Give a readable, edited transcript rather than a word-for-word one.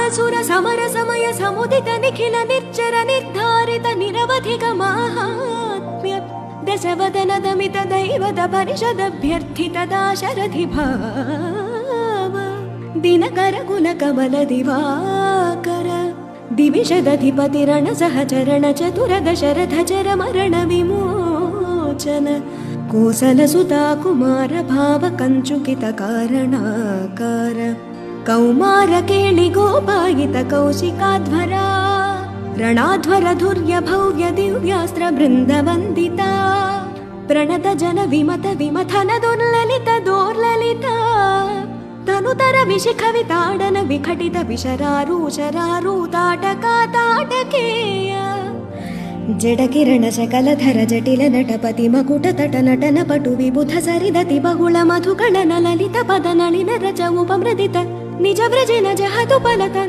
ಸುರ ಸಮರ ಸಮಯ ಸಮುದಿತ ನಿಖಿಲ ನಿರ್ಜರ ನಿರ್ಧಾರಿತ ನಿರವಧಿಕ ಮಾಹಾತ್ಮ್ಯ ದಶವದನದ ಮಿತ ದೈವದ ಪರಿಷದಭ್ಯರ್ಥಿತ ದಾಶರಥಿ ಭಾವ ದಿನಕರ ಕುಲ ಕಮಲ ದಿವಾಕರ ದಿವಿಷದಧಿಪತಿರಣ ಸಹಚರಣ ಚತುರ ದಶರಥ ಚರ ಮರಣ ವಿಮೋಚನ ಕೋಸಲ ಸುತಾ ಕುಮಾರ ಭಾವ ಕಂಚುಕಿತ ಕಾರಣಾಕಾರ ಕೌಮಾರ ಕೇಳಿ ಗೋಪಾಯಿತ ಕೌಶಿಕಾಧ್ವರ ರಣಾಧ್ವರ ಧುರ್ಯ ಭವ್ಯ ದಿವ್ಯಾಸ್ತ್ರ ಬೃಂದ ವಂದಿತ ಪ್ರಣತ ಜನ ವಿಮತ ವಿಮಥನ ದುರ್ಲಲಿತ ದೋರ್ಲಲಿತ ತನುತರ ವಿಶಿಖ ವಿತಾಡನ ವಿಘಟಿತ ವಿಶರಾರೂಶರಾರೂತಾಟಕ ತಾಟಕೇಯ ಜಡಕಿರಣ ಶಕಲಧರ ಜಟಿಲ ನಟಪತಿ ಮಕುಟ ತಟ ನಟನ ಪಟು ವಿಬುಧ ಸರಿದತಿ ಬಹುಳ ಮಧುಕಳನ ಲಲಿತ ಪದ ನಳಿನ ರಚ ಉಪಮೃದಿತ ನಿಜ ವ್ರಜಿನ ಜಹತು ಫಲತ